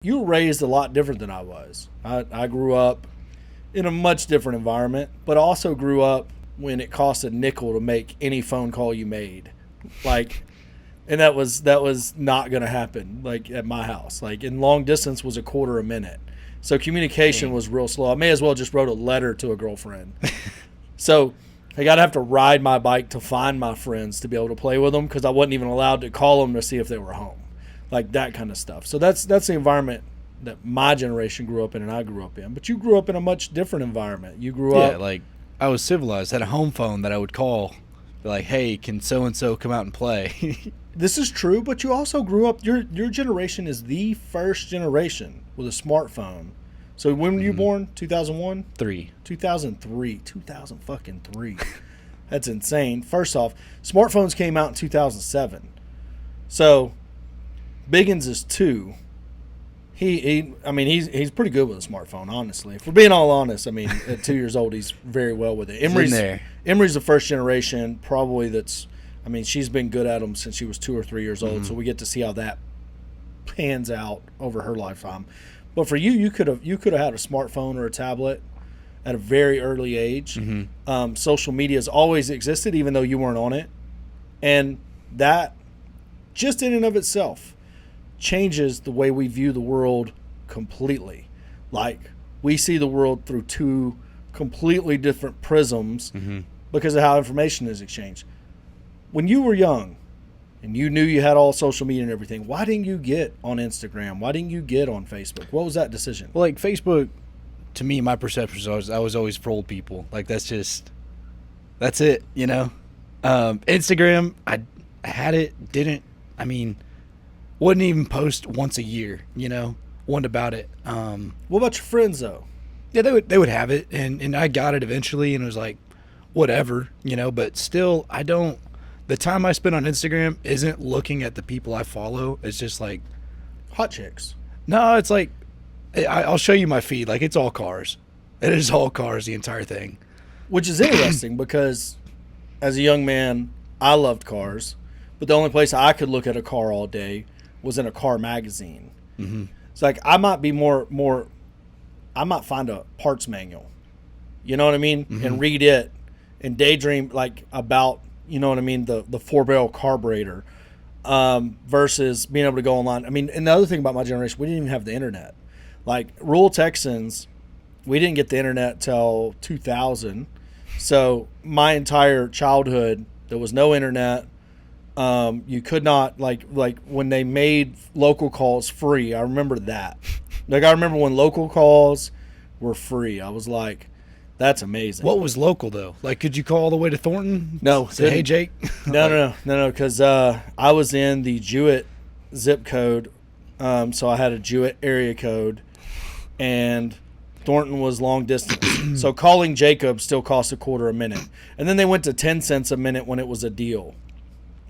You were raised a lot different than I was. I grew up in a much different environment, but also grew up when it cost a nickel to make any phone call you made. Like, and that was not going to happen, like, at my house. Like, in long distance was a quarter a minute. So communication was real slow. I may as well just wrote a letter to a girlfriend. So I got to have to ride my bike to find my friends to be able to play with them because I wasn't even allowed to call them to see if they were home. Like, that kind of stuff. So that's the environment that my generation grew up in and I grew up in. But you grew up in a much different environment. You grew up. Yeah, like, I was civilized. Had a home phone that I would call. Be like, hey, can so-and-so come out and play? This is true, but you also grew up. Your generation is the first generation with a smartphone. So when were you born? 2001? 2003. 2003. That's insane. First off, smartphones came out in 2007. So Biggins is 2. He's pretty good with a smartphone, honestly. If we're being all honest, I mean, at 2 years old, he's very well with it. Emery's the first generation, probably she's been good at them since she was 2 or 3 years old, so we get to see how that pans out over her lifetime. But for you could have had a smartphone or a tablet at a very early age. Social media has always existed, even though you weren't on it, and that just in and of itself changes the way we view the world completely. Like, we see the world through 2 completely different prisms because of how information is exchanged. When you were young and you knew you had all social media and everything, why didn't you get on Instagram? Why didn't you get on Facebook? What was that decision? Well, like, Facebook, to me, my perception was I was always for old people. Like, that's it, you know? Instagram, I had it, wouldn't even post once a year, you know? Wasn't about it. What about your friends, though? Yeah, they would have it, and I got it eventually, and it was like, whatever, you know? But still, the time I spend on Instagram isn't looking at the people I follow. It's just like hot chicks. No, it's like I'll show you my feed. Like, it's all cars. It is all cars, the entire thing. Which is interesting because as a young man, I loved cars, but the only place I could look at a car all day was in a car magazine. It's like I might be I might find a parts manual, you know what I mean, and read it and daydream like about, you know what I mean, the 4-barrel carburetor versus being able to go online. I mean, and the other thing about my generation, we didn't even have the internet. Like, rural Texans, we didn't get the internet till 2000. So my entire childhood, there was no internet. You could not, like when they made local calls free, I remember that. Like, I remember when local calls were free. I was like, that's amazing. What was local, though? Like, could you call all the way to Thornton? No. Say, hey, Jake? No, because I was in the Jewett zip code, so I had a Jewett area code, and Thornton was long distance. So calling Jacob still cost a quarter a minute. And then they went to 10 cents a minute when it was a deal.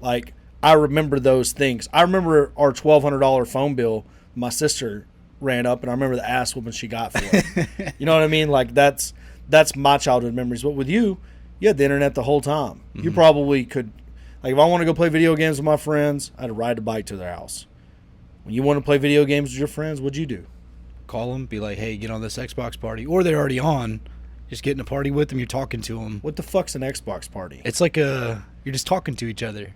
Like, I remember those things. I remember our $1,200 phone bill my sister ran up, and I remember the ass whooping she got for it. You know what I mean? Like, that's my childhood memories. But with you had the internet the whole time. You probably could, like, if I want to go play video games with my friends, I had to ride a bike to their house. When you want to play video games with your friends, what'd you do? Call them, be like, hey, get on this Xbox party. Or they're already on. Just get in a party with them, you're talking to them. What the fuck's an Xbox party? It's like you're just talking to each other.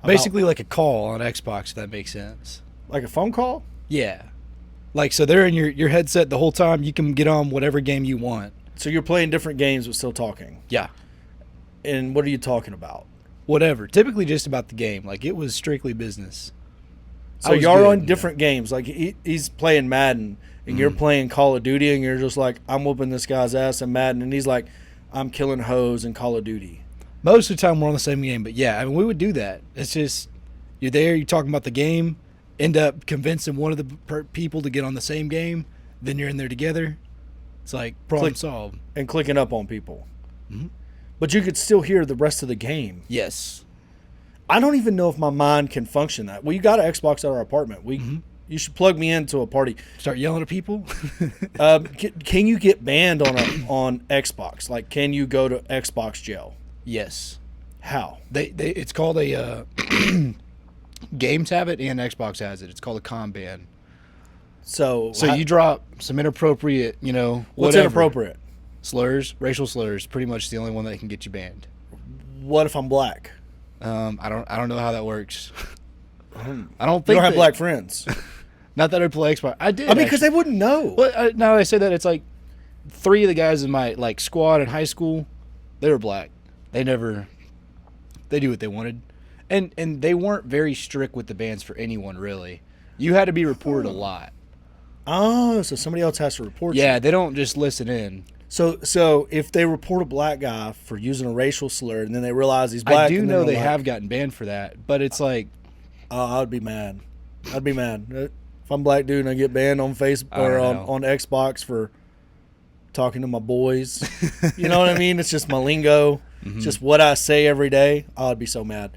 Basically like a call on Xbox, if that makes sense. Like a phone call? Yeah. Like, so they're in your headset the whole time. You can get on whatever game you want. So you're playing different games but still talking? Yeah. And what are you talking about? Whatever. Typically just about the game. Like, it was strictly business. So y'all on different games. Like, he's playing Madden, and you're playing Call of Duty, and you're just like, I'm whooping this guy's ass in Madden. And he's like, I'm killing hoes in Call of Duty. Most of the time we're on the same game. But, yeah, I mean, we would do that. It's just, you're there, you're talking about the game, end up convincing one of the people to get on the same game, then you're in there together. It's like problem solved. And clicking up on people. But you could still hear the rest of the game. Yes. I don't even know if my mind can function that. Well, you got an Xbox at our apartment. You should plug me into a party. Start yelling at people? Can you get banned on Xbox? Like, can you go to Xbox jail? Yes. How? It's called a Games have it and Xbox has it. It's called a com ban. So you drop some inappropriate, what's whatever. inappropriate? Slurs, racial slurs, pretty much the only one that can get you banned. What if I'm black? I don't know how that works. I don't think you don't have black friends. Not that I play Xbox. I did. I mean, because they wouldn't know. Well, now that I say that, it's like 3 of the guys in my squad in high school, they were black. They do what they wanted, and they weren't very strict with the bans for anyone really. You had to be reported a lot. Oh, so somebody else has to report you. Yeah, they don't just listen in. So if they report a black guy for using a racial slur and then they realize he's black, I do know they have gotten banned for that, but it's like, I'd be mad. If I'm black dude and I get banned on Facebook or on Xbox for talking to my boys. You know what I mean? It's just my lingo. Just what I say every day. I'd be so mad.